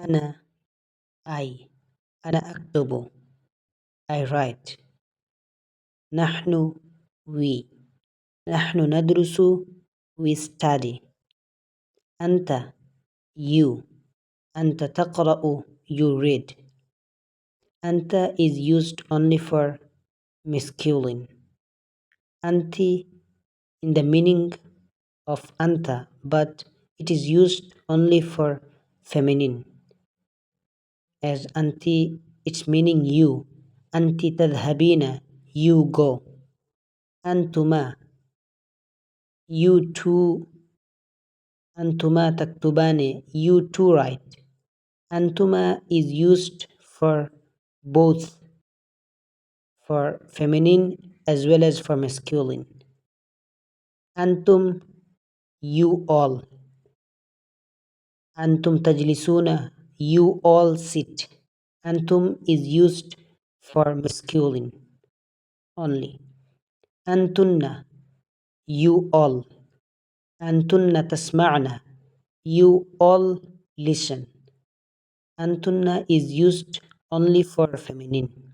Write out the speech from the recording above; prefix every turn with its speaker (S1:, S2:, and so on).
S1: أنا I. أنا أكتب I write. نحن we. نحن ندرس we study. أنت you. أنت تقرأ you read. أنت is used only for masculine. Anti in the meaning of anta, but it is used only for feminine. As anti, its meaning you. Anti tadhabina, you go. Antuma, you two. Antuma taktubani, you two write. Antuma is used for both, for feminine as well as for masculine. Antum, you all. Antum tajlisuna, you all sit. Antum is used for masculine only. Antunna, you all. Antunna tasma'na, you all listen. Antunna is used only for feminine.